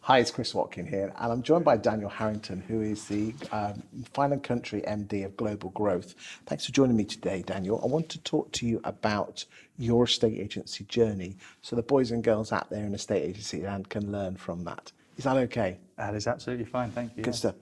Hi, it's Chris Watkin here, and I'm joined by Daniel Harrington, who is the Fine & Country MD of Global Growth. Thanks for joining me today, Daniel. I want to talk to you about your estate agency journey, so the boys and girls out there in estate agency land can learn from that. Is that okay? That is absolutely fine, thank you. Good stuff.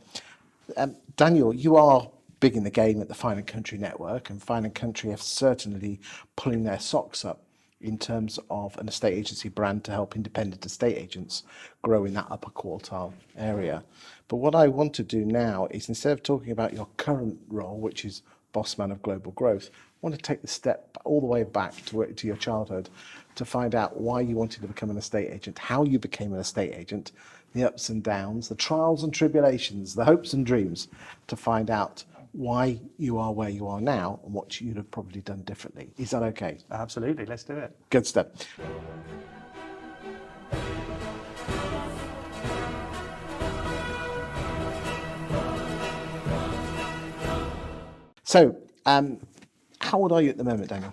Daniel, you are big in the game at the Fine & Country network, and Fine & Country have certainly pulling their socks up in terms of an estate agency brand to help independent estate agents grow in that upper quartile area. But what I want to do now is, instead of talking about your current role, which is boss man of Global Growth, I want to take the step all the way back to your childhood to find out why you wanted to become an estate agent, how you became an estate agent, the ups and downs, the trials and tribulations, the hopes and dreams, to find out why you are where you are now and what you'd have probably done differently. Is that okay? Absolutely, let's do it. Good stuff. So, how old are you at the moment, Daniel?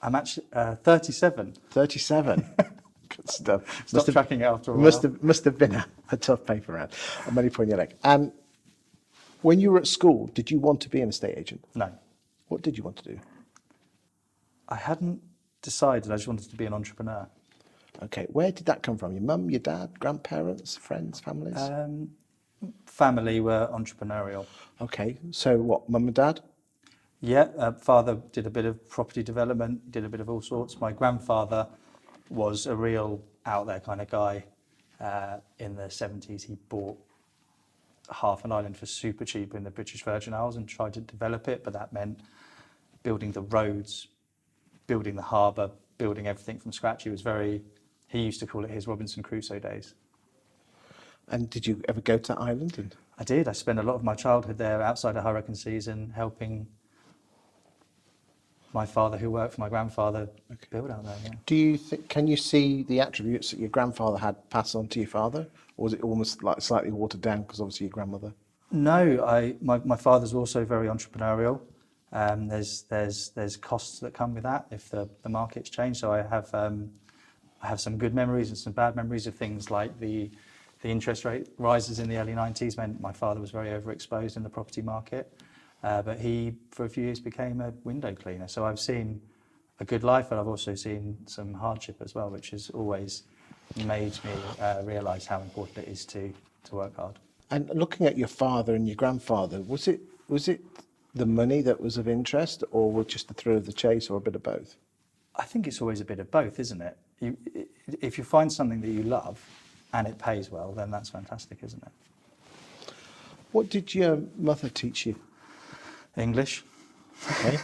I'm actually 37. 37. Good stuff. Stop tracking it after a while. Must have been a tough paper round. I'm only pulling your leg. When you were at school, did you want to be an estate agent? No. What did you want to do? I hadn't decided, I just wanted to be an entrepreneur. Okay, where did that come from? Your mum, your dad, grandparents, friends, families? Family were entrepreneurial. Okay, so what, mum and dad? Yeah, father did a bit of property development, did a bit of all sorts. My grandfather was a real out there kind of guy. In the 70s, he bought half an island for super cheap in the British Virgin Isles and tried to develop it, but that meant building the roads, building the harbour, building everything from scratch. He used to call it his Robinson Crusoe days. And did you ever go to Ireland? I did. I spent a lot of my childhood there outside of hurricane season, helping my father, who worked for my grandfather, build out there. Yeah. Do you can you see the attributes that your grandfather had passed on to your father, or was it almost like slightly watered down because obviously your grandmother? No, my father's also very entrepreneurial. There's costs that come with that if the markets change. So I have some good memories and some bad memories of things like the interest rate rises in the early 90s meant my father was very overexposed in the property market. But he, for a few years, became a window cleaner. So I've seen a good life, but I've also seen some hardship as well, which has always made me realise how important it is to work hard. And looking at your father and your grandfather, was it the money that was of interest, or was just the thrill of the chase, or a bit of both? I think it's always a bit of both, isn't it? If you find something that you love and it pays well, then that's fantastic, isn't it? What did your mother teach you? English. Okay.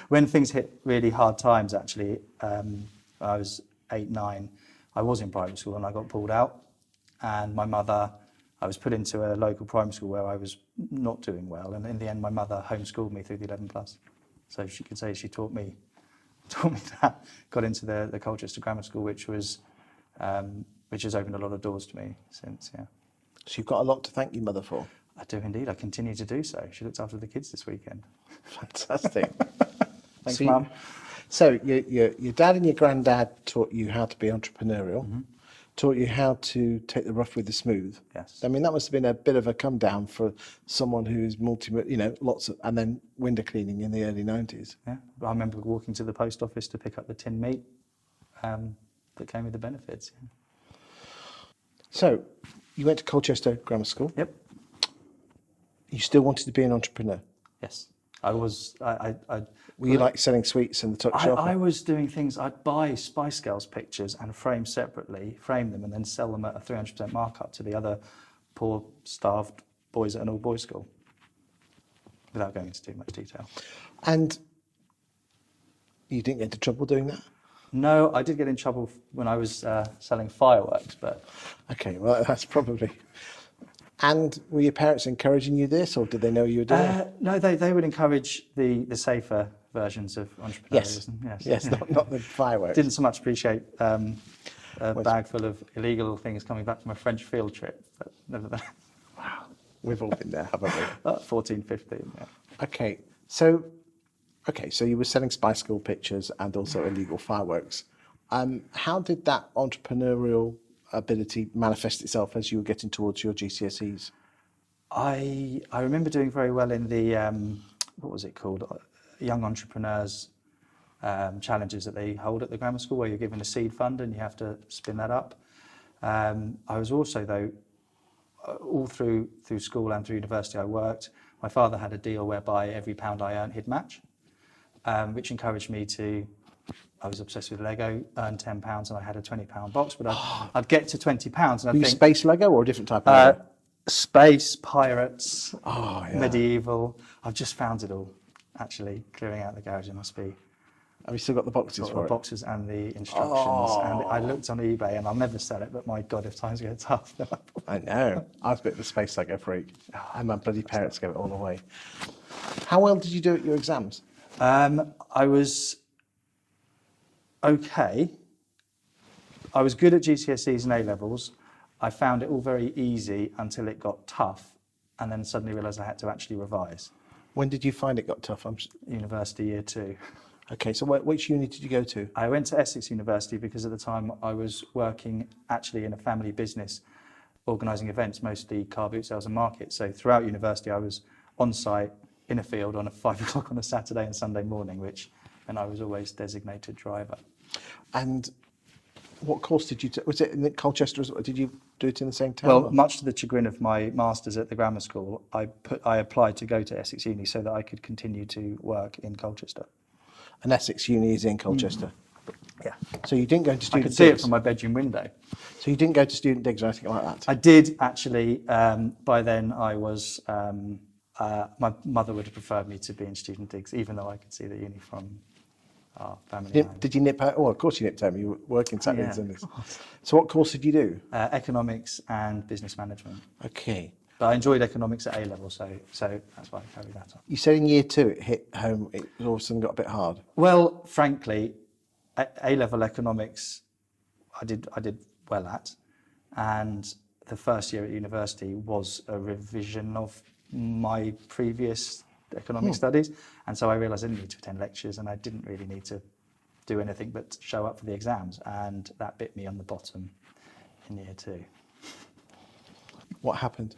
When things hit really hard times, actually, when I was 8, 9, I was in primary school and I got pulled out. And my mother, I was put into a local primary school where I was not doing well. And in the end, my mother homeschooled me through the 11 plus. So she could say she taught me that. Got into the Colchester Grammar School, which has opened a lot of doors to me since, yeah. So you've got a lot to thank your mother for. I do indeed. I continue to do so. She looked after the kids this weekend. Fantastic. Thanks, Mum. So your dad and your granddad taught you how to be entrepreneurial, taught you how to take the rough with the smooth. Yes. I mean, that must have been a bit of a come down for someone who's and then window cleaning in the early 90s. Yeah. I remember walking to the post office to pick up the tin meat that came with the benefits. Yeah. So you went to Colchester Grammar School. Yep. You still wanted to be an entrepreneur. Yes. I was. Were you like selling sweets in the tuck shop? I was doing things. I'd buy Spice Girls pictures and frame them, and then sell them at a 300% markup to the other poor, starved boys at an all-boys school, without going into too much detail. And you didn't get into trouble doing that? No, I did get in trouble when I was selling fireworks, but... Okay, well, that's probably... And were your parents encouraging you this, or did they know you were doing it? No, they would encourage the safer versions of entrepreneurialism. Yes, not the fireworks. Didn't so much appreciate a bag full of illegal things coming back from a French field trip, but nevertheless. Wow, we've all been there, haven't we? 14, 15, yeah. Okay, so you were selling Spice Girl pictures and also illegal fireworks. How did that entrepreneurial ability manifest itself as you were getting towards your GCSEs? I remember doing very well in the what was it called, Young Entrepreneurs challenges that they hold at the grammar school, where you're given a seed fund and you have to spin that up. I was also, though, all through school and through university, I worked. My father had a deal whereby every pound I earned he'd match, which encouraged me to. I was obsessed with Lego, earned £10 and I had a £20 box, but I'd get to £20 and I'd Were you think, space Lego or a different type of Lego? space, pirates, Oh, yeah. medieval. I've just found it all, actually, clearing out the garage. It must be Have you still got the boxes got for the it? boxes and the instructions. And I looked on eBay, and I'll never sell it, but my God, if times get tough, then I know. I was a bit of a space Lego freak. And my bloody parents gave it all away. How well did you do at your exams? I was okay. I was good at GCSEs and A-levels. I found it all very easy until it got tough, and then suddenly realised I had to actually revise. When did you find it got tough? University year 2. Okay, so which uni did you go to? I went to Essex University because at the time I was working actually in a family business, organising events, mostly car boot sales and markets. So throughout university I was on site in a field on a 5 o'clock on a Saturday and Sunday morning, and I was always designated driver. And what course did you take? Was it in Colchester? Or did you do it in the same town? Well, much to the chagrin of my masters at the grammar school, I applied to go to Essex Uni so that I could continue to work in Colchester. And Essex Uni is in Colchester. Yeah. So you didn't go to I student could see it digs? from my bedroom window. So you didn't go to student digs or anything like that? I did actually. By then, I was. My mother would have preferred me to be in student digs, even though I could see the uni from our family home. Did you nip out? Oh, of course you nipped home. You were working Saturdays and Yeah. Sundays. So what course did you do? Economics and business management. Okay. But I enjoyed economics at A-level, so that's why I carried that on. You said in year 2 it hit home, it all of a sudden got a bit hard. Well, frankly, A-level economics, I did well at, and the first year at university was a revision of my previous economic studies, and so I realised I didn't need to attend lectures, and I didn't really need to do anything but show up for the exams, and that bit me on the bottom in year 2. What happened?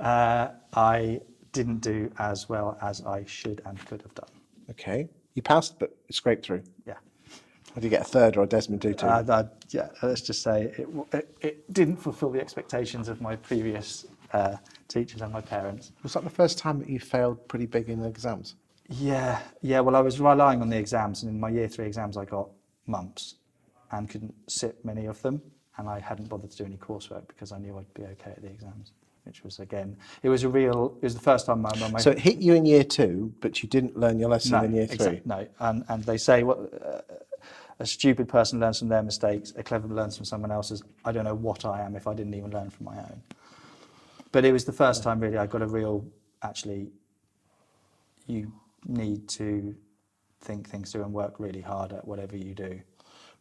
I didn't do as well as I should and could have done. Okay. You passed, but scraped through. Yeah. Did you get a third or a Desmond Tutu? Yeah, let's just say it didn't fulfil the expectations of my previous teachers and my parents. Was that the first time that you failed pretty big in the exams? Yeah. Well, I was relying on the exams, and in my year 3 exams, I got mumps and couldn't sit many of them, and I hadn't bothered to do any coursework because I knew I'd be okay at the exams. Which was, again, it was the first time my mum... So it hit you in year 2, but you didn't learn your lesson in year 3? No, and they say a stupid person learns from their mistakes, a clever learns from someone else's. I don't know what I am if I didn't even learn from my own. But it was the first time really I got a real, actually, you need to think things through and work really hard at whatever you do.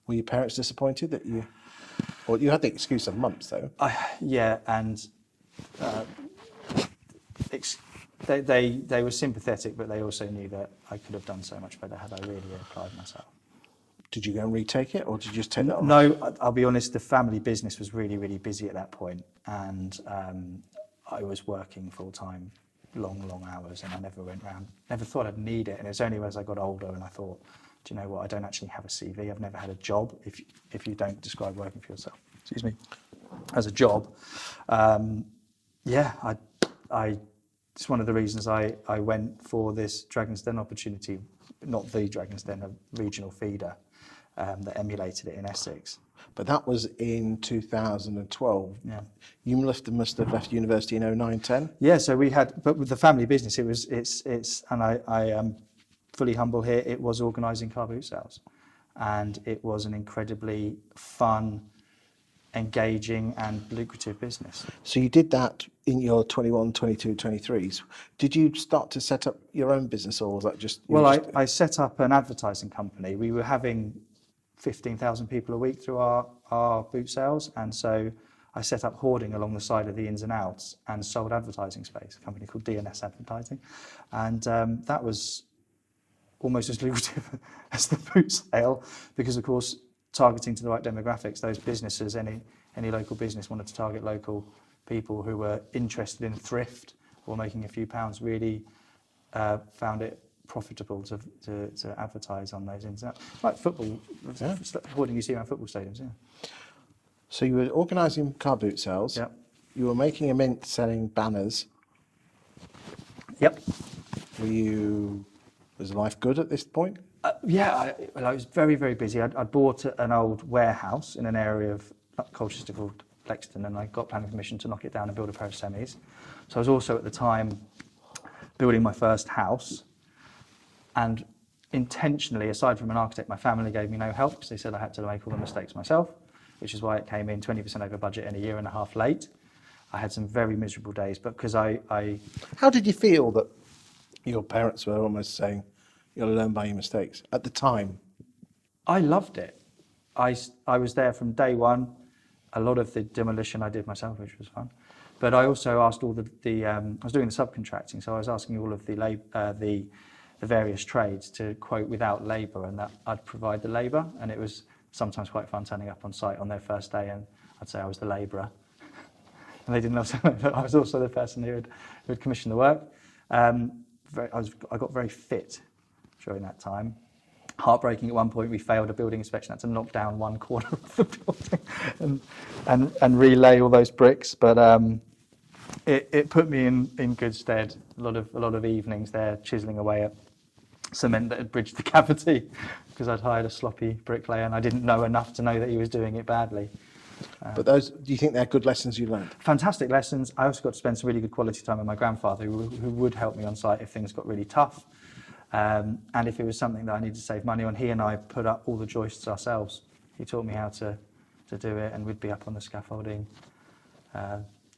Were your parents disappointed that you... Well, you had the excuse of mumps, though. Yeah, and they were sympathetic, but they also knew that I could have done so much better had I really applied myself. Did you go and retake it, or did you just take that off? No, I'll be honest, the family business was really, really busy at that point, and I was working full-time, long hours, and I never thought I'd need it, and it was only as I got older and I thought, do you know what, I don't actually have a CV, I've never had a job, if you don't describe working for yourself, as a job. It's one of the reasons I went for this Dragon's Den opportunity, not the Dragon's Den, a regional feeder that emulated it in Essex. But that was in 2012. Yeah. You must have left university in 09-10? Yeah, so we had, but with the family business, and I am fully humble here, it was organising car boot sales. And it was an incredibly fun, engaging and lucrative business. So you did that in your 21, 22, 23s. Did you start to set up your own business, or was that just... I set up an advertising company. We were having 15,000 people a week through our boot sales, and so I set up hoarding along the side of the ins and outs and sold advertising space, a company called DNS Advertising, and that was almost as lucrative as the boot sale, because of course targeting to the right demographics, those businesses, any local business wanted to target local people who were interested in thrift or making a few pounds, really found it profitable to advertise on those internet. Like football, hoarding you see around football stadiums, yeah. So you were organising car boot sales. Yep. You were making a mint selling banners. Yep. Was life good at this point? I was very, very busy. I'd bought an old warehouse in an area of Colchester called Lexington, and I got planning permission to knock it down and build a pair of semis. So I was also at the time building my first house, and intentionally, aside from an architect, my family gave me no help because they said I had to make all the mistakes myself, which is why it came in 20% over budget and a year and a half late. I had some very miserable days, but because I How did you feel that your parents were almost saying, you'll learn by your mistakes at the time? I loved it. I was there from day one. A lot of the demolition I did myself, which was fun. But I also asked all I was doing the subcontracting, so I was asking all of the various trades to quote without labour, and that I'd provide the labour. And it was sometimes quite fun turning up on site on their first day, and I'd say I was the labourer. And they didn't know, but I was also the person who would commission the work. I got very fit during that time. Heartbreaking at one point, we failed a building inspection, had to knock down one corner of the building and relay all those bricks. But it put me in good stead. A lot of evenings there chiselling away at cement that had bridged the cavity because I'd hired a sloppy bricklayer and I didn't know enough to know that he was doing it badly. But do you think they're good lessons you learned? Fantastic lessons. I also got to spend some really good quality time with my grandfather who would help me on site if things got really tough. And if it was something that I needed to save money on, he and I put up all the joists ourselves. He taught me how to do it, and we'd be up on the scaffolding,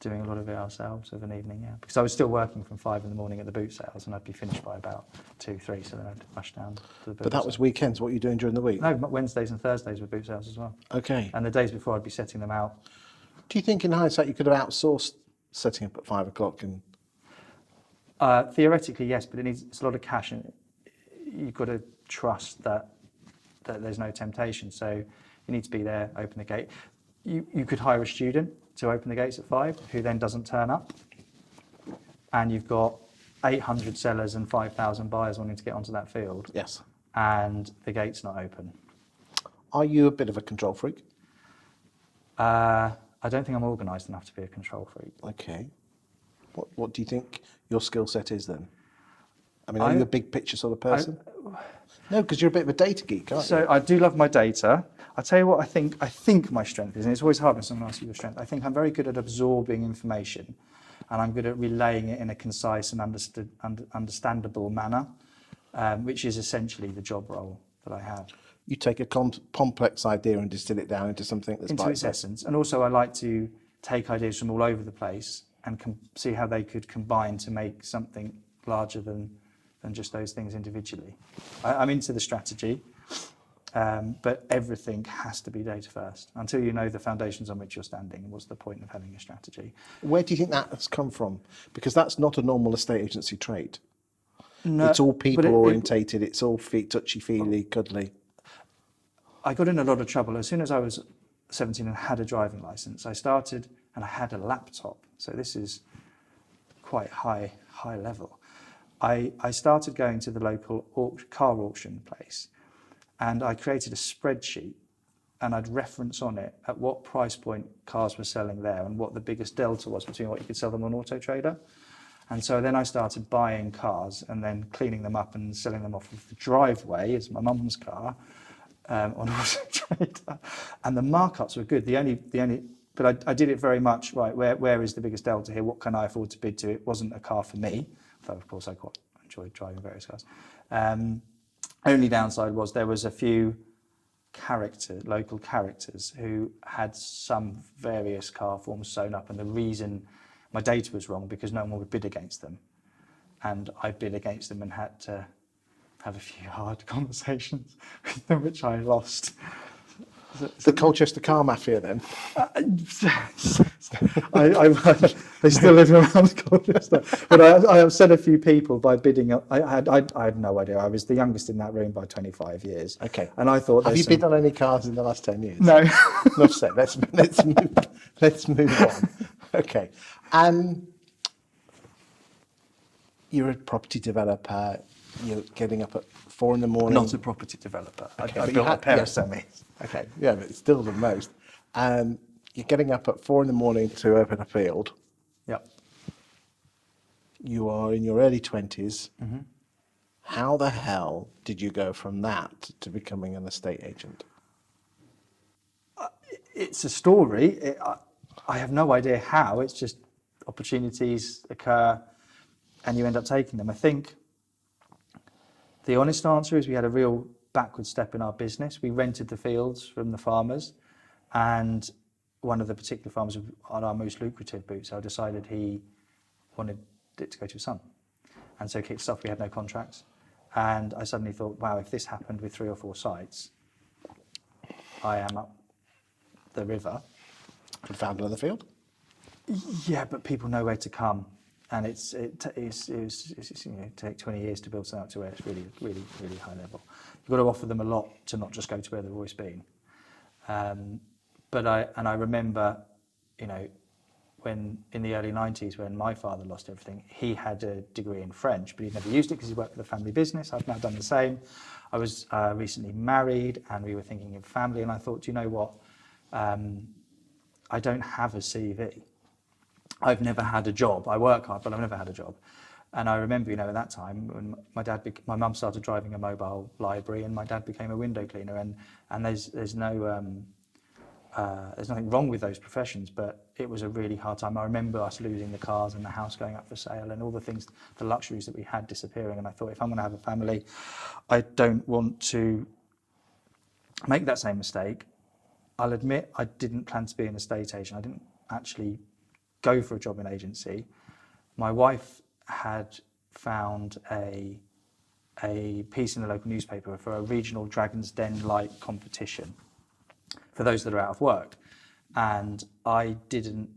doing a lot of it ourselves of an evening, yeah. Because I was still working from 5 a.m. at the boot sales, and I'd be finished by about 2, 3, so then I'd rush down to the boot But that was weekends, what were you doing during the week? No, Wednesdays and Thursdays were boot sales as well. Okay. And the days before I'd be setting them out. Do you think in hindsight you could have outsourced setting up at 5 o'clock? And Theoretically, yes, but it's a lot of cash, and you've got to trust that there's no temptation. So you need to be there, open the gate. You could hire a student to open the gates at 5, who then doesn't turn up. And you've got 800 sellers and 5,000 buyers wanting to get onto that field. Yes. And the gate's not open. Are you a bit of a control freak? I don't think I'm organised enough to be a control freak. Okay. What do you think your skill set is then? I mean, are you a big picture sort of person? No, because you're a bit of a data geek, aren't you? So I do love my data. I'll tell you what I think my strength is, and it's always hard when someone asks you your strength. I think I'm very good at absorbing information, and I'm good at relaying it in a concise and understandable manner, which is essentially the job role that I have. You take a complex idea and distill it down into something that's into its essence. And also I like to take ideas from all over the place and see how they could combine to make something larger than just those things individually. I'm into the strategy, but everything has to be data first. Until you know the foundations on which you're standing, what's the point of having a strategy? Where do you think that has come from? Because that's not a normal estate agency trait. No, it's all people orientated, it's all touchy-feely, cuddly. I got in a lot of trouble. As soon as I was 17 and had a driving licence, I started and I had a laptop. So this is quite high level. I started going to the local car auction place, and I created a spreadsheet, and I'd reference on it at what price point cars were selling there and what the biggest delta was between what you could sell them on Auto Trader. And so then I started buying cars and then cleaning them up and selling them off of the driveway as my mum's car on Auto Trader. And the markups were good. But I did it very much, right, where is the biggest delta here? What can I afford to bid to? It wasn't a car for me, though of course I quite enjoyed driving various cars. Only downside was there was a few local characters who had some various car forms sewn up, and the reason my data was wrong because no one would bid against them. And I bid against them and had to have a few hard conversations with them, which I lost. The Colchester car mafia then? They still live around Colchester. But I upset a few people by bidding. I had no idea. I was the youngest in that room by 25 years. Okay. And I thought, Have you bid on any cars in the last 10 years? No. Enough said. Let's move on. Okay. You're a property developer. You're getting up at 4 in the morning. Not a property developer. Okay, I but built a pair of yes. semis. Okay, yeah, but it's still the most. You're getting up at 4 in the morning to open a field. Yep. You are in your early 20s. Mm-hmm. How the hell did you go from that to becoming an estate agent? It's a story. I have no idea how. It's just opportunities occur and you end up taking them. I think the honest answer is we had a real backward step in our business. We rented the fields from the farmers, and one of the particular farmers on our most lucrative boot sale decided he wanted it to go to his son. And so kicked us off. We had no contracts. And I suddenly thought, wow, if this happened with 3 or 4 sites, I am up the river. And found another field? Yeah, but people know where to come. And it take 20 years to build something up to where it's really, really, really high level. You've got to offer them a lot to not just go to where they've always been. But I remember, when in the early 90s, when my father lost everything, he had a degree in French, but he'd never used it because he worked for the family business. I've now done the same. I was recently married, and we were thinking of family, and I thought, you know what? I don't have a CV. I've never had a job. I work hard, but I've never had a job. And I remember, at that time when my mum started driving a mobile library, and my dad became a window cleaner. And there's nothing wrong with those professions, but it was a really hard time. I remember us losing the cars and the house going up for sale, and all the things, the luxuries that we had disappearing. And I thought, if I'm going to have a family, I don't want to make that same mistake. I'll admit I didn't plan to be an estate agent. I didn't actually go for a job in agency. My wife had found a piece in the local newspaper for a regional Dragon's Den-like competition for those that are out of work. And I didn't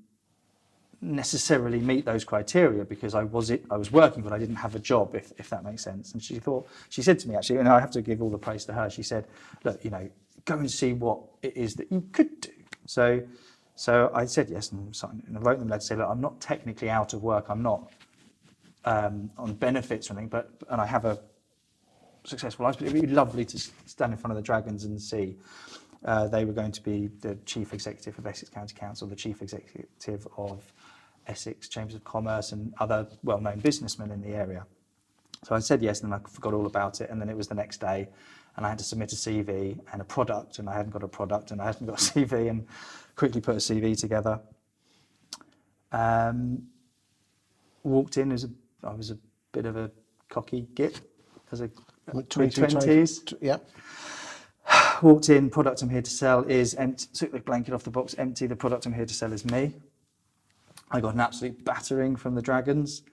necessarily meet those criteria because I was working, but I didn't have a job, if that makes sense. And she said to me, actually, and I have to give all the praise to her, she said, look, go and see what it is that you could do. So I said yes, and I wrote them a letter to say, look, I'm not technically out of work. I'm not on benefits or anything, and I have a successful life. But it would be lovely to stand in front of the Dragons and see. They were going to be the Chief Executive of Essex County Council, the Chief Executive of Essex Chambers of Commerce, and other well-known businessmen in the area. So I said yes, and then I forgot all about it. And then it was the next day, and I had to submit a CV and a product, and I hadn't got a product, and I hadn't got a CV, and quickly put a CV together. Walked in I was a bit of a cocky git as a mid-20s. Yeah. Walked in, product I'm here to sell is empty. Took the blanket off the box, empty. The product I'm here to sell is me. I got an absolute battering from the Dragons.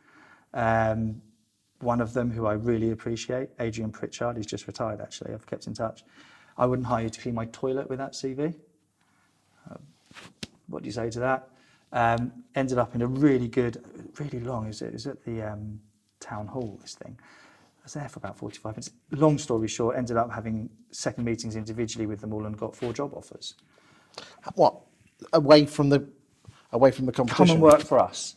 One of them, who I really appreciate, Adrian Pritchard, he's just retired actually. I've kept in touch. I wouldn't hire you to clean my toilet with that CV. What do you say to that? Ended up in a really good, really long, it was at the town hall, this thing. I was there for about 45 minutes. Long story short, ended up having second meetings individually with them all and got 4 job offers. What? Away from the competition? Come and work for us.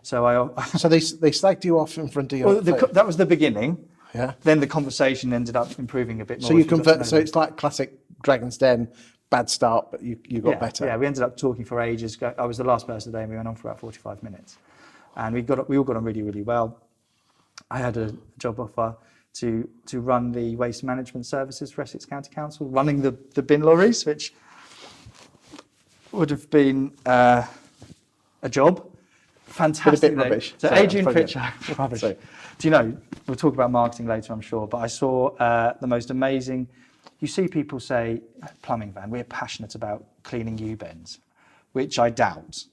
So So they slagged you off in front of your... Well, that was the beginning. Yeah. Then the conversation ended up improving a bit more. So you convert. So it's like classic Dragon's Den, bad start, but you got better. Yeah, we ended up talking for ages. I was the last person today, and we went on for about 45 minutes. And we all got on really, really well. I had a job offer to run the waste management services for Essex County Council, running the bin lorries, which would have been a job. Fantastic. A bit rubbish. So Sorry, Adrian Pritchard, rubbish. Sorry. Do you know, we'll talk about marketing later, I'm sure, but I saw the most amazing, you see people say, plumbing van, we're passionate about cleaning U-bends, which I doubt.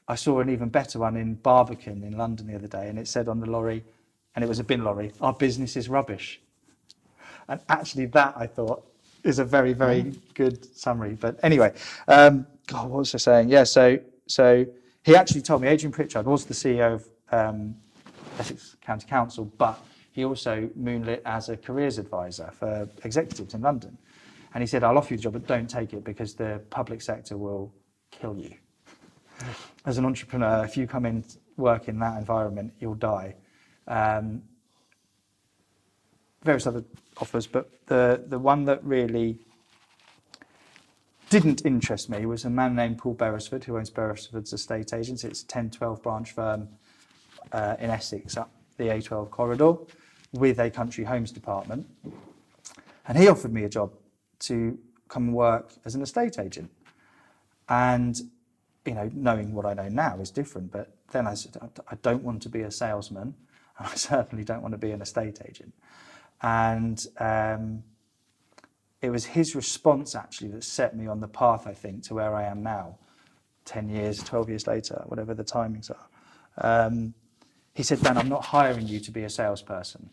I saw an even better one in Barbican in London the other day, and it said on the lorry, and it was a bin lorry, our business is rubbish. And actually that, I thought, is a very, very good summary. But anyway, what was I saying? Yeah, so he actually told me, Adrian Pritchard was the CEO of Essex County Council, but he also moonlit as a careers advisor for executives in London. And he said, I'll offer you the job, but don't take it because the public sector will kill you. As an entrepreneur, if you come in work in that environment, you'll die. Various other offers, but the one that really didn't interest me was a man named Paul Beresford, who owns Beresford's Estate Agents. It's a 10-12 branch firm in Essex up the A12 corridor with a country homes department. And he offered me a job to come and work as an estate agent. And, you know, knowing what I know now is different, but then I said, I don't want to be a salesman, and I certainly don't want to be an estate agent. And it was his response actually that set me on the path, I think, to where I am now, 10 years, 12 years later, whatever the timings are. He said, Dan, I'm not hiring you to be a salesperson.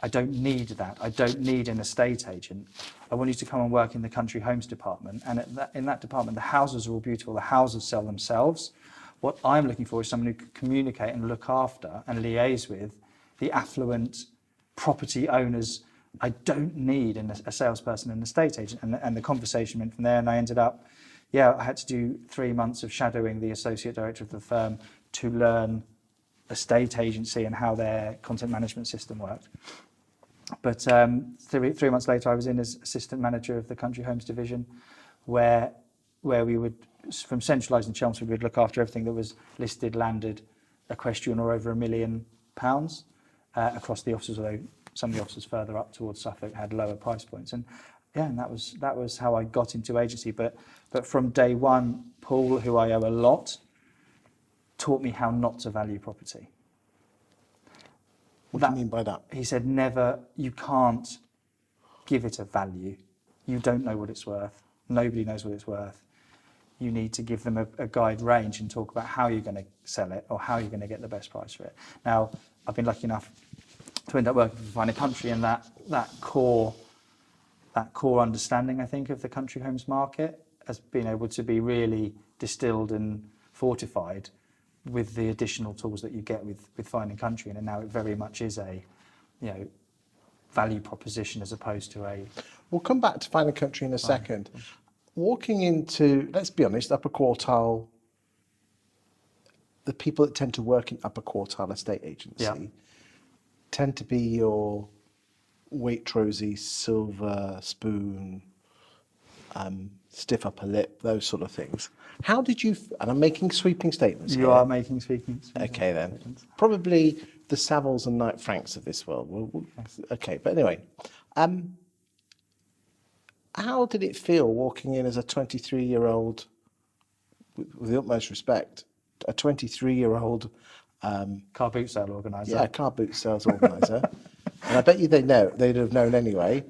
I don't need that. I don't need an estate agent. I want you to come and work in the country homes department. And in that department, the houses are all beautiful. The houses sell themselves. What I'm looking for is someone who can communicate and look after and liaise with the affluent property owners. I don't need a salesperson and an estate agent. And the conversation went from there, and I ended up, I had to do 3 months of shadowing the associate director of the firm to learn estate agency and how their content management system worked. But 3 months later, I was in as assistant manager of the country homes division, where we would, from centralised in Chelmsford, we'd look after everything that was listed, landed, equestrian, or over £1 million across the offices, although some of the offices further up towards Suffolk had lower price points. And that was how I got into agency. But from day one, Paul, who I owe a lot, taught me how not to value property. What do you mean by that? He said, you can't give it a value. You don't know what it's worth. Nobody knows what it's worth. You need to give them a guide range and talk about how you're going to sell it or how you're going to get the best price for it. Now, I've been lucky enough to end up working for Fine & Country, and that core understanding, I think, of the country homes market has been able to be really distilled and fortified with the additional tools that you get with Fine & Country, and now it very much is a value proposition as opposed to a... We'll come back to Fine & Country in a second. Walking into, let's be honest, upper quartile, the people that tend to work in upper quartile estate agency tend to be your Waitrosey, silver spoon, stiff upper lip, those sort of things. How did you, and I'm making sweeping statements You here. are making sweeping statements. Okay then. Probably the Savills and Knight Franks of this world. Okay, but anyway. How did it feel walking in as a 23-year-old, with the utmost respect, a 23-year-old... car boot sale organiser. Yeah, car boot sales organiser. And I bet you they'd have known anyway,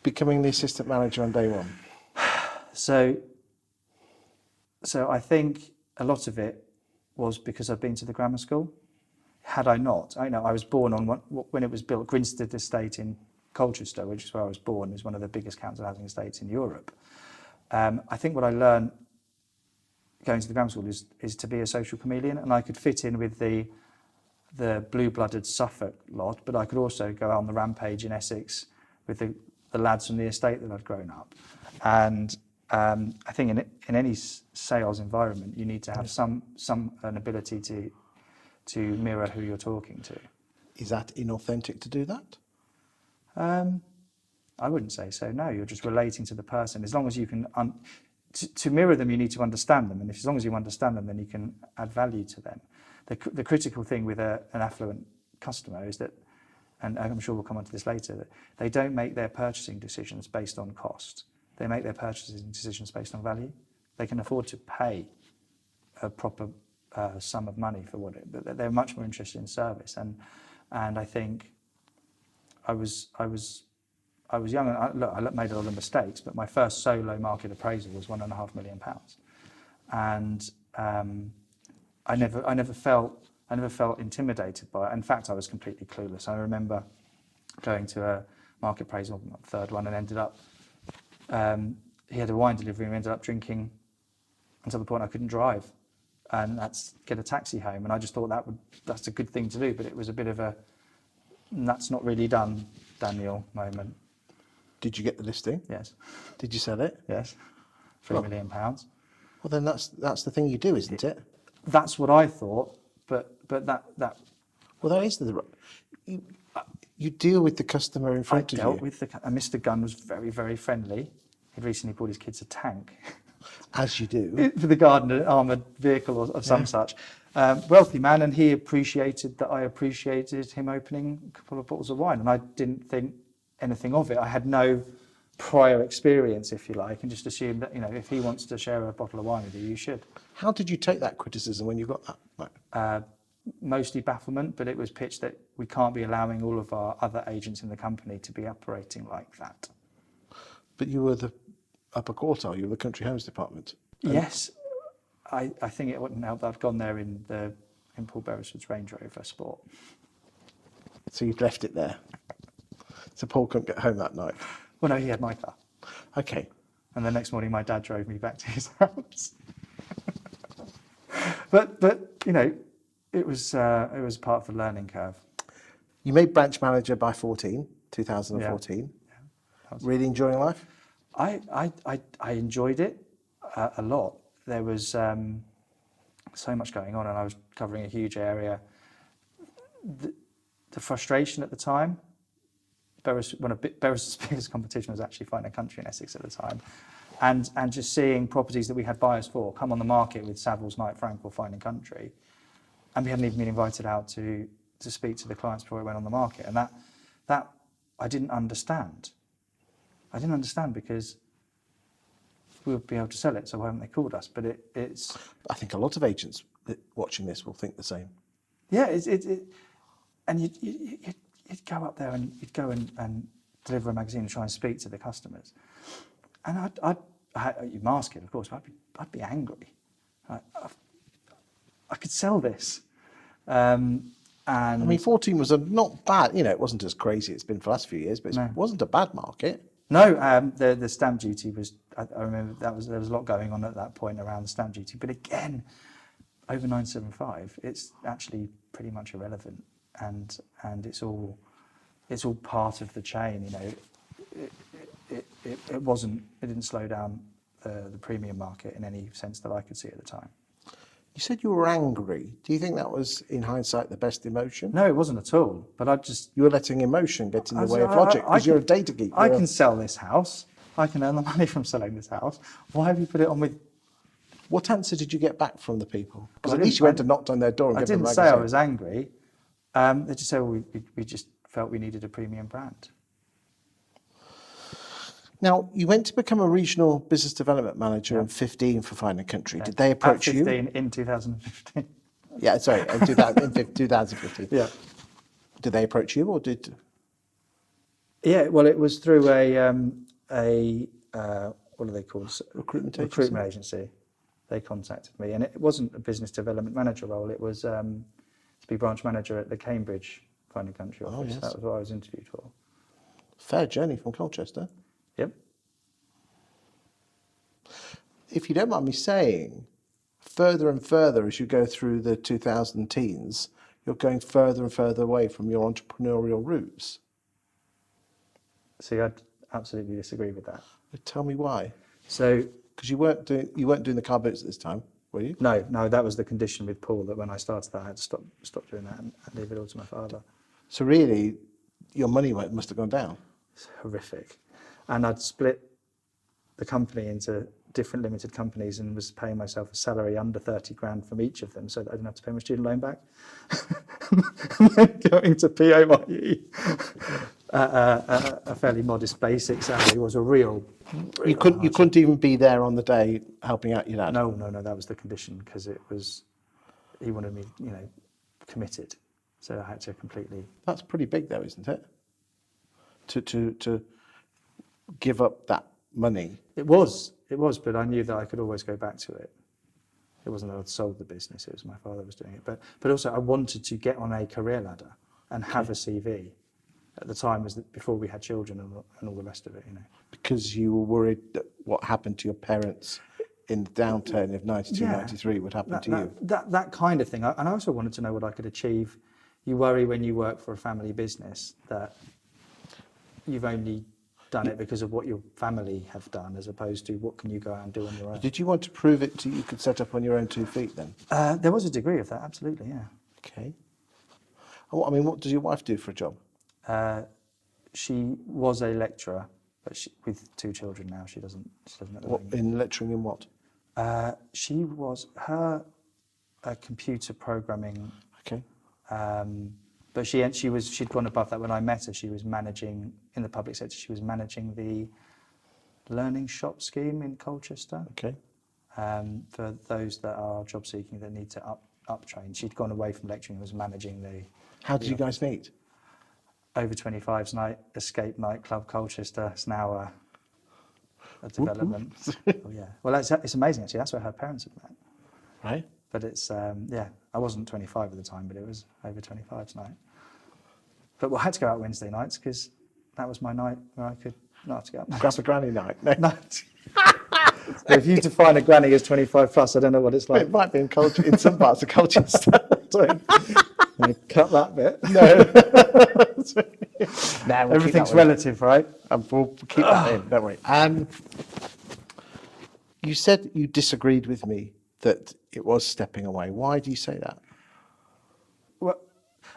becoming the assistant manager on day one. So I think a lot of it was because I've been to the grammar school. Had I not, I was born on when it was built, Grinstead Estate in Colchester, which is where I was born, is one of the biggest council housing estates in Europe. I think what I learned going to the grammar school is to be a social chameleon, and I could fit in with the blue-blooded Suffolk lot, but I could also go out on the rampage in Essex with the lads from the estate that I'd grown up. And I think in any sales environment, you need to have an ability to mirror who you're talking to. Is that inauthentic to do that? I wouldn't say so. No, you're just relating to the person. As long as you can, to mirror them, you need to understand them, and as long as you understand them, then you can add value to them. The critical thing with an affluent customer is that, and I'm sure we'll come on to this later, that they don't make their purchasing decisions based on cost. They make their purchasing decisions based on value. They can afford to pay a proper sum of money for but they're much more interested in service. And I think I was young, and I made a lot of mistakes, but my first solo market appraisal was £1.5 million, and I never felt intimidated by it. In fact, I was completely clueless. I remember going to a market appraisal, third one, and ended up. He had a wine delivery, and we ended up drinking until the point I couldn't drive. and that's get a taxi home. And I just thought that's a good thing to do, but it was a bit of a that's not really done, Daniel moment. Did you get the listing? Yes. Did you sell it? Yes. £3 million. Well, then that's the thing you do, isn't it? That's what I thought, but that Well, that is you deal with the customer in I front of you. dealt with and Mr. Gunn was very, very friendly. He'd recently bought his kids a tank. As you do. For the garden, an armoured vehicle of some such. Wealthy man, and he appreciated that I appreciated him opening a couple of bottles of wine, and I didn't think anything of it. I had no prior experience, if you like, and just assumed that, if he wants to share a bottle of wine with you, you should. How did you take that criticism when you got that? Right. Mostly bafflement, but it was pitched that we can't be allowing all of our other agents in the company to be operating like that. But you were the upper quartile, you were the country homes department. Yes, I think it wouldn't help that I've gone there in Paul Beresford's Range Rover Sport. So you've left it there. So Paul couldn't get home that night. Well, no, he had my car. Okay. And the next morning, my dad drove me back to his house. but it was part of the learning curve. You made branch manager by 2014. Yeah. Really enjoying life? I enjoyed it a lot. There was so much going on, and I was covering a huge area. The frustration at the time, Beresford's biggest competition was actually Fine and Country in Essex at the time, and just seeing properties that we had buyers for come on the market with Savills, Knight Frank or Fine and Country, and we hadn't even been invited out to speak to the clients before it went on the market, and that I didn't understand. I didn't understand because we would be able to sell it, so why haven't they called us? But it's. I think a lot of agents watching this will think the same. Yeah, and you'd go up there and you'd go and deliver a magazine and try and speak to the customers, and you mask it, of course. But I'd be angry. I could sell this, and I mean, 14 was not bad. It wasn't as crazy as it's been for the last few years, but it wasn't a bad market. No, the stamp duty was. I remember there was a lot going on at that point around the stamp duty. But again, over 975, it's actually pretty much irrelevant, and it's all part of the chain. It wasn't. It didn't slow down the premium market in any sense that I could see at the time. You said you were angry. Do you think that was, in hindsight, the best emotion? No, it wasn't at all. But you were letting emotion get in the way of logic because you're a data geek. I can sell this house. I can earn the money from selling this house. Why have you put it on with? What answer did you get back from the people? Because at least you went and knocked on their door and I gave them a didn't magazine. say I was angry. They just said, well, we just felt we needed a premium brand. Now, you went to become a regional business development manager in 15 for Fine and Country. Did they approach At you? 15 in 2015. Yeah, sorry, in 2015. Yeah. Did they approach you or did? Yeah, well, it was through a what are they called? Recruitment agency. They contacted me, and it wasn't a business development manager role. It was to be branch manager at the Cambridge Fine and Country office. Oh, yes. That was what I was interviewed for. Fair journey from Colchester. Yep. If you don't mind me saying, further and further as you go through the 2000 teens, you're going further and further away from your entrepreneurial roots. See, I'd absolutely disagree with that. Tell me why. So, because you weren't doing the car boots at this time, were you? No, that was the condition with Paul, that when I started that, I had to stop doing that and leave it all to my father. So really, your money must have gone down. It's horrific. And I'd split the company into different limited companies and was paying myself a salary under 30 grand from each of them so that I didn't have to pay my student loan back. And then going to PAYE, a fairly modest basic salary was a real You couldn't even be there on the day helping out your dad. No, that was the condition, because he wanted me, committed. So I had to completely. That's pretty big though, isn't it? To give up that money. It was, but I knew that I could always go back to it. It wasn't that I'd sold the business, it was my father was doing it. But also I wanted to get on a career ladder and have a CV. At the time, was before we had children and all the rest of it, Because you were worried that what happened to your parents in the downturn of 92, Yeah. 93 would happen to you. That kind of thing. And I also wanted to know what I could achieve. You worry when you work for a family business that you've only done it because of what your family have done, as opposed to what can you go out and do on your own. Did you want to prove it you could set up on your own 2 feet then? There was a degree of that, absolutely, yeah. Okay. I mean, what does your wife do for a job? She was a lecturer, but with 2 children now, she doesn't at the moment. In lecturing in what? She was computer programming. Okay. But she'd gone above that. When I met her, she was managing in the public sector. She was managing the learning shop scheme in Colchester. Okay. For those that are job seeking that need to up train. She'd gone away from lecturing and was managing the. How did you guys meet? Over 25's night, Escape Nightclub, Colchester. It's now a development. Oh, yeah. Well, it's amazing actually. That's where her parents had met. Right. But it's, yeah, I wasn't 25 at the time, but it was over 25's night. But I had to go out Wednesday nights because that was my night where I could not have to go out. Grab a granny night. No. No. If you define a granny as 25 plus, I don't know what it's like. It might be in some parts of Colchester. Cut that bit. No. We'll Everything's relative, right? We'll keep that in, don't we? You said you disagreed with me that it was stepping away. Why do you say that? Well,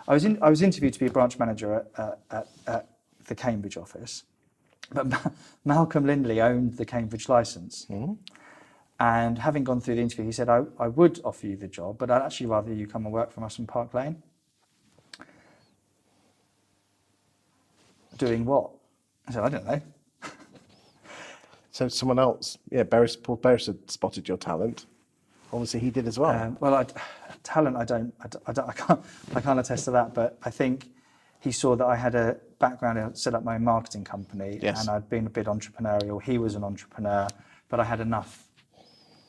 I was interviewed to be a branch manager at the Cambridge office, but Malcolm Lindley owned the Cambridge licence. Mm-hmm. And having gone through the interview, he said, I would offer you the job, but I'd actually rather you come and work from us in Park Lane. Doing what? I said, I don't know. So someone else, Paul Barris had spotted your talent. Obviously, he did as well. Talent, I can't attest to that, but I think he saw that I had a background in set up my own marketing company, yes. And I'd been a bit entrepreneurial. He was an entrepreneur, but I had enough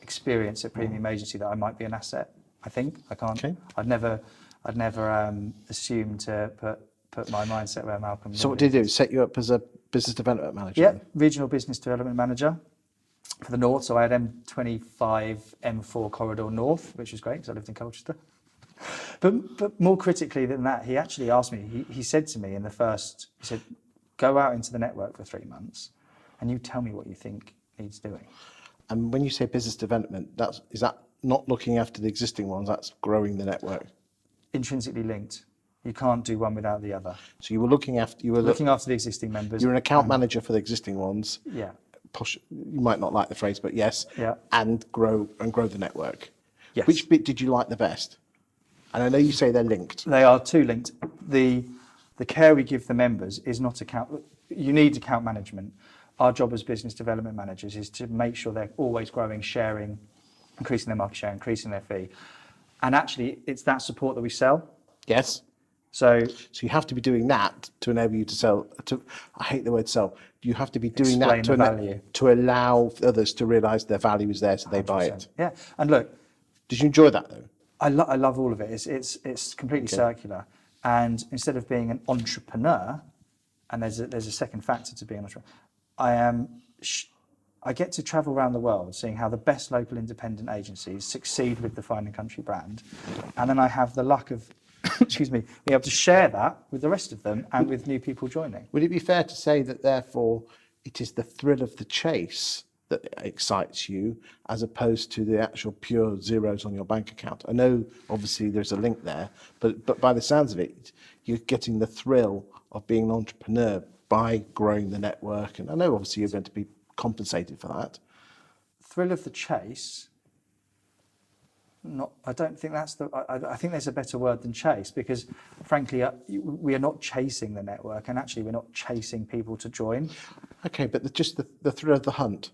experience at Premium Agency that I might be an asset. I think I can't. Okay. I'd never assumed to put my mindset where Malcolm. So what did he do? Set you up as a business development manager? Yeah, regional business development manager for the north. So I had M25, M4 corridor north, which was great because I lived in Colchester. But more critically than that, he actually asked me. He said to me he said, go out into the network for 3 months, and you tell me what you think needs doing. And when you say business development, is that not looking after the existing ones? That's growing the network. Intrinsically linked. You can't do one without the other. So you were looking after the existing members. You're an account manager for the existing ones. Yeah. You might not like the phrase, but yes. Yeah. And grow the network. Yes. Which bit did you like the best? And I know you say they're linked. They are too linked. The care we give the members is not account. You need account management. Our job as business development managers is to make sure they're always growing, sharing, increasing their market share, increasing their fee. And actually, it's that support that we sell. Yes. So you have to be doing that to enable you to sell. I hate the word sell. You have to be doing that to allow others to realise their value is there, so they 100%. Buy it. Yeah. And look, did you enjoy that though? I love all of it. It's completely circular. And instead of being an entrepreneur, and there's a second factor to being an entrepreneur, I get to travel around the world seeing how the best local independent agencies succeed with the Fine & Country brand. And then I have the luck of, being able to share that with the rest of them and with new people joining. Would it be fair to say that therefore it is the thrill of the chase that excites you as opposed to the actual pure zeros on your bank account? I know obviously there's a link there, but by the sounds of it, you're getting the thrill of being an entrepreneur by growing the network. And I know obviously you're going to be compensated for that. Thrill of the chase? I don't think that's I think there's a better word than chase, because frankly, we are not chasing the network, and actually we're not chasing people to join. Okay, but just the thrill of the hunt.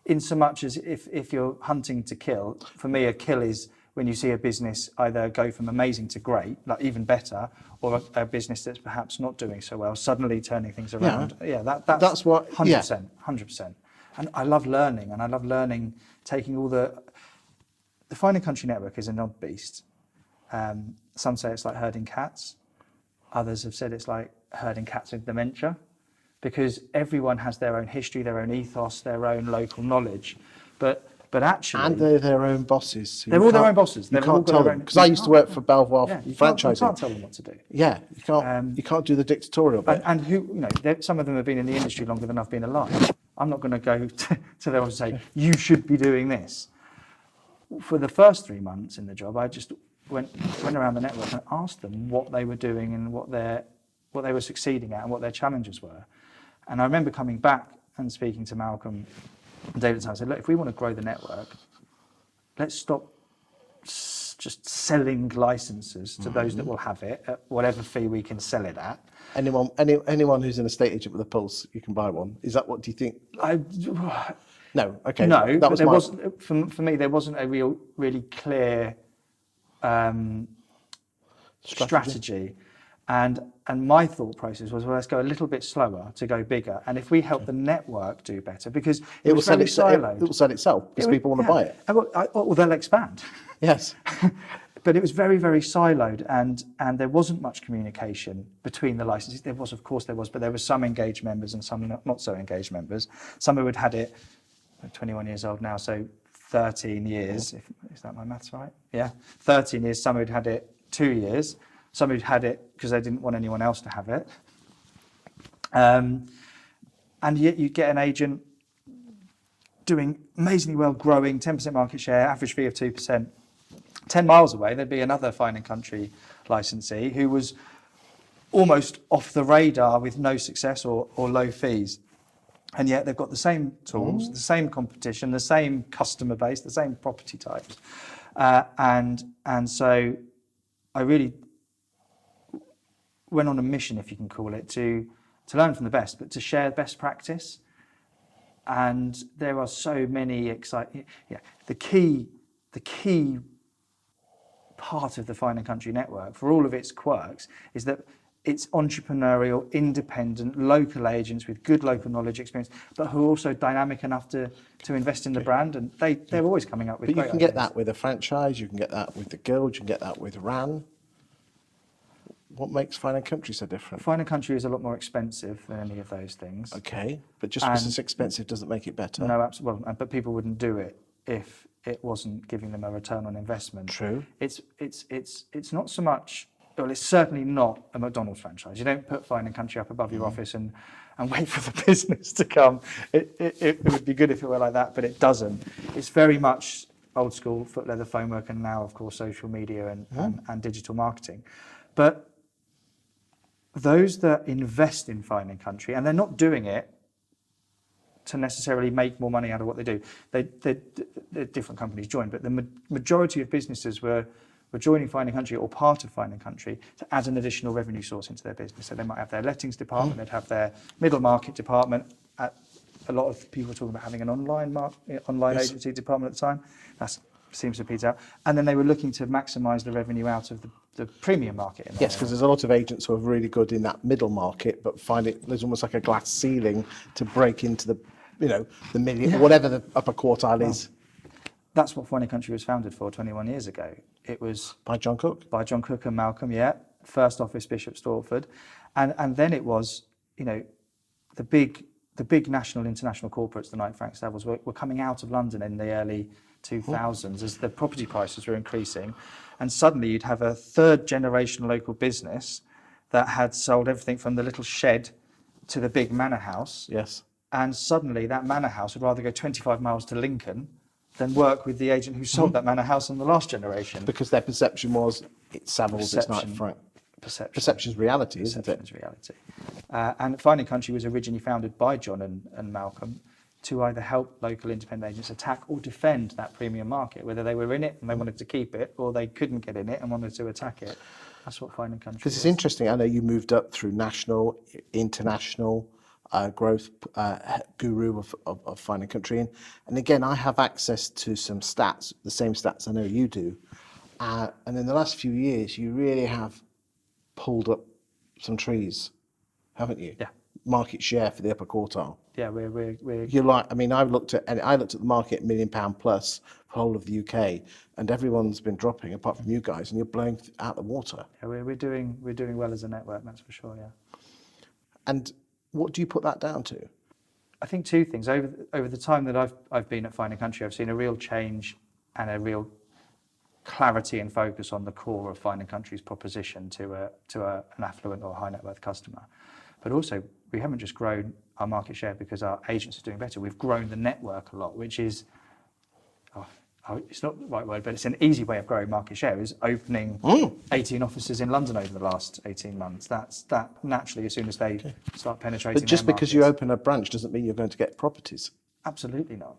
In so much as if you're hunting to kill, for me a kill is when you see a business either go from amazing to great, like even better, or a business that's perhaps not doing so well, suddenly turning things around. Yeah, that's what 100%. And I love learning, taking all the Fine & Country network is an odd beast. Some say it's like herding cats. Others have said it's like herding cats with dementia, because everyone has their own history, their own ethos, their own local knowledge. But actually, And they're their own bosses. So they're all their own bosses. You They've all can't got tell their them, own- because you I used to can't, work for Belvoir yeah, you franchising. can't tell them what to do. Yeah, you can't do the dictatorial bit. And who, some of them have been in the industry longer than I've been alive. I'm not going to go to them and say, you should be doing this. For the first 3 months in the job, I just went around the network and asked them what they were doing and what they were succeeding at and what their challenges were. And I remember coming back and speaking to Malcolm and David and I said, look, if we want to grow the network, let's stop just selling licenses to those that will have it at whatever fee we can sell it at. Anyone who's an estate agent with a pulse, you can buy one. Is that what do you think? No, okay. No, that but was there my... wasn't, for me, there wasn't a really clear strategy. And my thought process was, well, let's go a little bit slower to go bigger. And if we help the network do better, because it was very siloed. It will sell itself because people want to buy it. Well, they'll expand. Yes. But it was very, very siloed, and there wasn't much communication between the licensees. There was, of course, but there were some engaged members and some not so engaged members. Some who had had it, I'm 21 years old now, so 13 years. Is that my maths right? Yeah, 13 years. Some who'd had it 2 years. Some who'd had it because they didn't want anyone else to have it. And yet you get an agent doing amazingly well, growing 10% market share, average fee of 2%. 10 miles away, there'd be another Fine and Country licensee who was almost off the radar with no success or low fees. And yet they've got the same tools, the same competition, the same customer base, the same property types. And so I really went on a mission, if you can call it, to learn from the best, but to share best practice. And there are so many exciting... Yeah, the key part of the Fine and Country network, for all of its quirks, is that it's entrepreneurial, independent, local agents with good local knowledge experience, but who are also dynamic enough to invest in the brand, and they're always coming up with But great you can get ideas. that with a franchise, you can get that with the guild, you can get that with RAN. What makes Fine and Country so different? Fine and Country is a lot more expensive than any of those things. Okay, but just because it's expensive doesn't make it better. No, absolutely. Well, but people wouldn't do it if it wasn't giving them a return on investment. True. It's not so much. Well, it's certainly not a McDonald's franchise. You don't put Fine and Country up above your office and wait for the business to come. It would be good if it were like that, but it doesn't. It's very much old school foot leather foamwork, and now, of course, social media and digital marketing. But those that invest in Fine and Country, and they're not doing it to necessarily make more money out of what they do. They're different companies join, but the majority of businesses were joining Fine and Country or part of Fine and Country to add an additional revenue source into their business. So they might have their lettings department, they'd have their middle market department. A lot of people were talking about having an online agency department at the time. That seems to peter out. And then they were looking to maximise the revenue out of the premium market. Yes, because there's a lot of agents who are really good in that middle market, but find it there's almost like a glass ceiling to break into the million, or whatever the upper quartile is. That's what Fine and Country was founded for 21 years ago. It was By John Cook? By John Cook and Malcolm, yeah. First office, Bishop Stortford. And then it was, the big national, international corporates, the Knight Frank Savills, were coming out of London in the early 2000s as the property prices were increasing. And suddenly you'd have a third generation local business that had sold everything from the little shed to the big manor house. Yes. And suddenly that manor house would rather go 25 miles to Lincoln than work with the agent who sold that manor house in the last generation. Because their perception was, it's Savills, it's Knight Frank. Perception's reality, isn't it? Perception's reality. And Fine and Country was originally founded by John and Malcolm to either help local independent agents attack or defend that premium market, whether they were in it and they wanted to keep it, or they couldn't get in it and wanted to attack it. That's what Fine and Country Because is. it's interesting, I know you moved up through national, international, growth guru of Fine and Country. And again, I have access to some stats, the same stats I know you do. And in the last few years, you really have pulled up some trees, haven't you? Yeah. Market share for the upper quartile. Yeah, we're You're like, I mean, I looked at the market £1 million plus for the whole of the UK, and everyone's been dropping apart from you guys, and you're blowing out the water. we're doing well as a network, that's for sure. Yeah. And What do you put that down to? I think two things. Over the time that I've been at Fine and Country, I've seen a real change and a real clarity and focus on the core of Fine and Country's proposition to an affluent or high net worth customer. But also, we haven't just grown our market share because our agents are doing better. We've grown the network a lot, which is, it's not the right word, but it's an easy way of growing market share, is opening 18 offices in London over the last 18 months. That naturally, as soon as they start penetrating But just their because you markets. open a branch doesn't mean you're going to get properties. Absolutely not.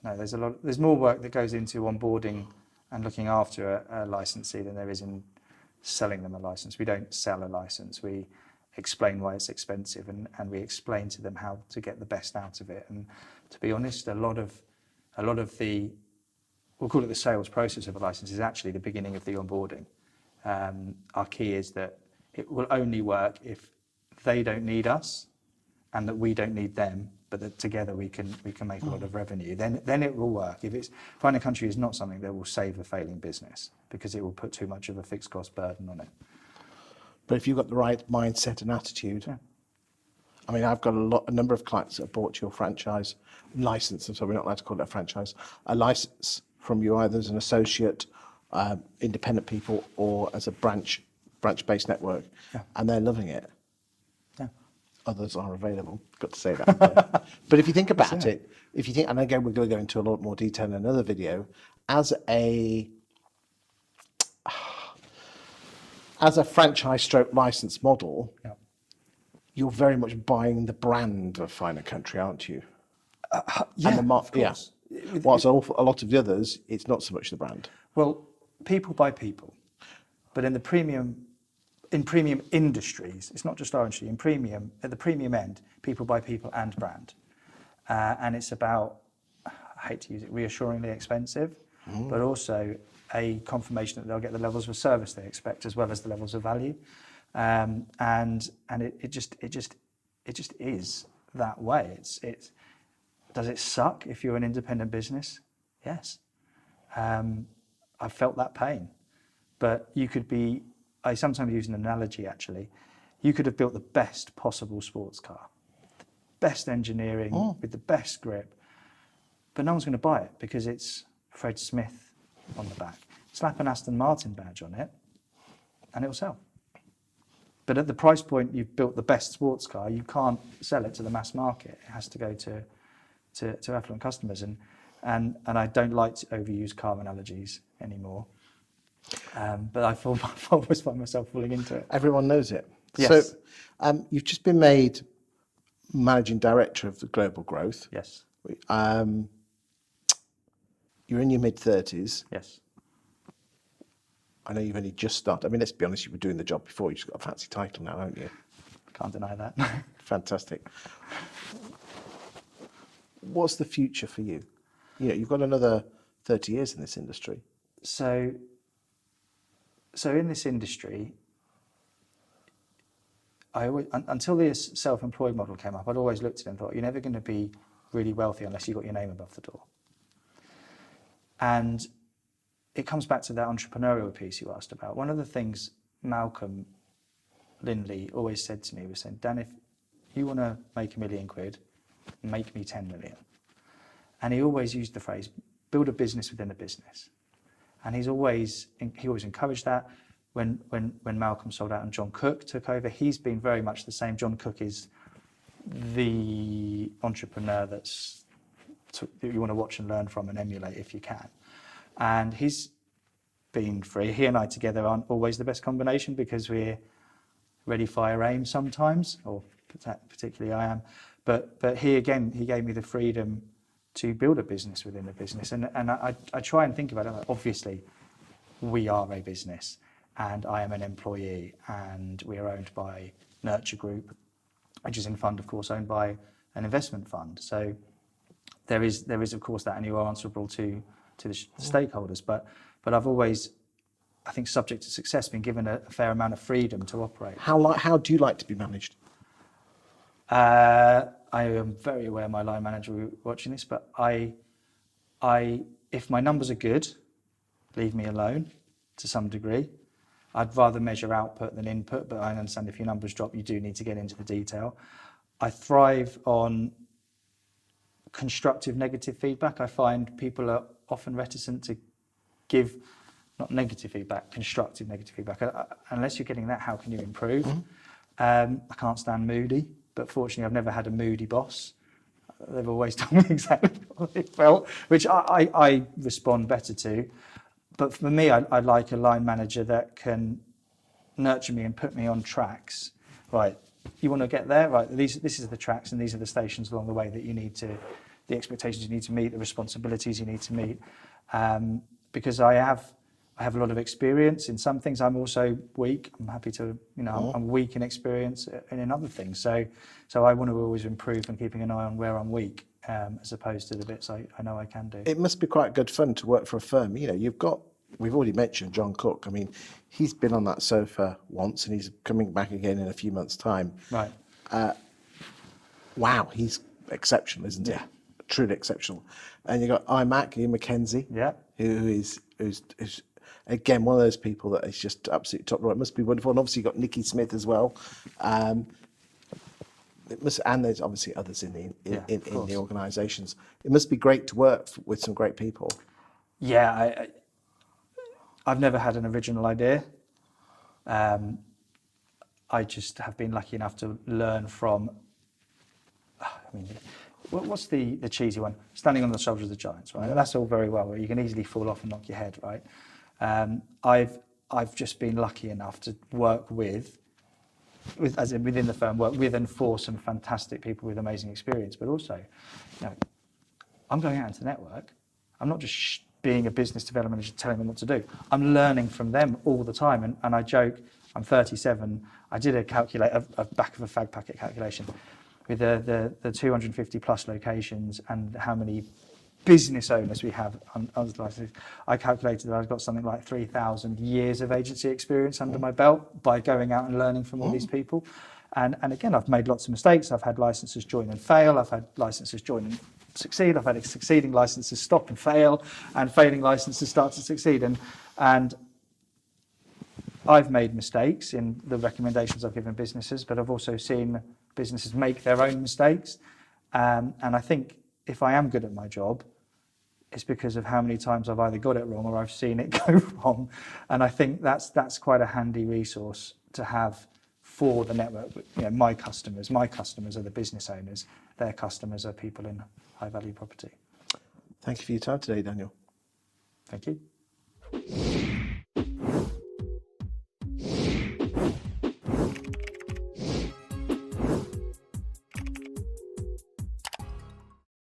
No. There's more work that goes into onboarding and looking after a licensee than there is in selling them a license. We don't sell a license. We explain why it's expensive, and we explain to them how to get the best out of it. And to be honest, a lot of the, we'll call it the sales process of a license, is actually the beginning of the onboarding. Our key is that it will only work if they don't need us and that we don't need them, but that together we can make a lot of revenue. Then it will work. Fine and Country is not something that will save a failing business, because it will put too much of a fixed cost burden on it. But if you've got the right mindset and attitude, I mean, I've got a number of clients that have bought your franchise license, so we're not allowed to call it a franchise, a license from you either as an associate, independent people, or as a branch-based network, and they're loving it. Others are available. Got to say that. But if you think about it, and again, we're going to go into a lot more detail in another video, as a franchise stroke license model, you're very much buying the brand of Fine and Country, aren't you? Of course. Whilst a lot of the others, it's not so much the brand. Well, people buy people, but in premium industries, it's not just our industry. At the premium end, people buy people and brand, and it's about, I hate to use it, reassuringly expensive, but also a confirmation that they'll get the levels of service they expect as well as the levels of value, and it just is that way. Does it suck if you're an independent business? Yes, I've felt that pain, but you could be. I sometimes use an analogy, actually. You could have built the best possible sports car, the best engineering, with the best grip, but no one's going to buy it because it's Fred Smith on the back. Slap an Aston Martin badge on it, and it'll sell. But at the price point you've built the best sports car, you can't sell it to the mass market. It has to go to affluent customers. And I don't like to overuse car analogies anymore. But I always find myself falling into it. Everyone knows it. Yes. So you've just been made managing director of the global growth. Yes. You're in your mid-30s. Yes. I know you've only just started. I mean, let's be honest, you were doing the job before. You've just got a fancy title now, haven't you? Can't deny that. Fantastic. What's the future for you? You've got another 30 years in this industry. So in this industry, until this self-employed model came up, I'd always looked at it and thought, you're never going to be really wealthy unless you've got your name above the door. And it comes back to that entrepreneurial piece you asked about. One of the things Malcolm Lindley always said to me was saying, Dan, if you want to make £1 million, make me 10 million. And he always used the phrase, build a business within a business. And he always encouraged that. When Malcolm sold out and John Cook took over, he's been very much the same. John Cook is the entrepreneur that you want to watch and learn from and emulate if you can. And he's been free. He and I together aren't always the best combination because we're ready, fire, aim sometimes, or particularly I am. But he gave me the freedom to build a business within a business. And I try and think about it. Like, obviously, we are a business and I am an employee and we are owned by Nurture Group, which is in fund, of course, owned by an investment fund. So there is of course, that, and you are answerable to the stakeholders. But I've always, I think, subject to success, been given a fair amount of freedom to operate. How do you like to be managed? I am very aware my line manager will be watching this, but if my numbers are good, leave me alone to some degree. I'd rather measure output than input, but I understand if your numbers drop, you do need to get into the detail. I thrive on constructive negative feedback. I find people are often reticent to give, not negative feedback, constructive negative feedback. Unless you're getting that, how can you improve? I can't stand moody, but fortunately I've never had a moody boss. They've always told me exactly what they felt, which I respond better to. But for me, I like a line manager that can nurture me and put me on tracks. Right, you want to get there? Right, this is the tracks and these are the stations along the way that you need to, the expectations you need to meet, the responsibilities you need to meet. Because I have a lot of experience in some things. I'm also weak. I'm happy to, I'm weak in experience and in other things. So I want to always improve and keeping an eye on where I'm weak, as opposed to the bits I know I can do. It must be quite good fun to work for a firm. We've already mentioned John Cook. I mean, he's been on that sofa once and he's coming back again in a few months' time. Right. Wow, he's exceptional, isn't he? Truly exceptional. And you've got iMac, Ian McKenzie, who's again one of those people that is just absolutely top right. It must be wonderful. And obviously you've got Nikki Smith as well. And there's obviously others in the organisations. It must be great to work with some great people. Yeah, I've never had an original idea. I just have been lucky enough to learn from, what's the cheesy one? Standing on the shoulders of the giants, right? That's all very well, where you can easily fall off and knock your head, right? I've just been lucky enough to work with as in within the firm, work with and for some fantastic people with amazing experience, but also, I'm going out into network. I'm not just being a business development manager telling them what to do. I'm learning from them all the time. And I joke, I'm 37. I did a back of a fag packet calculation with the 250 plus locations and how many business owners we have on licenses. I calculated that I've got something like 3,000 years of agency experience under my belt by going out and learning from all these people. And again, I've made lots of mistakes. I've had licenses join and fail. I've had licenses join and succeed. I've had succeeding licenses stop and fail, and failing licenses start to succeed. And I've made mistakes in the recommendations I've given businesses, but I've also seen businesses make their own mistakes. And I think if I am good at my job, it's because of how many times I've either got it wrong or I've seen it go wrong. And I think that's quite a handy resource to have for the network. My customers are the business owners. Their customers are people in high value property. Thank you for your time today, Daniel. Thank you.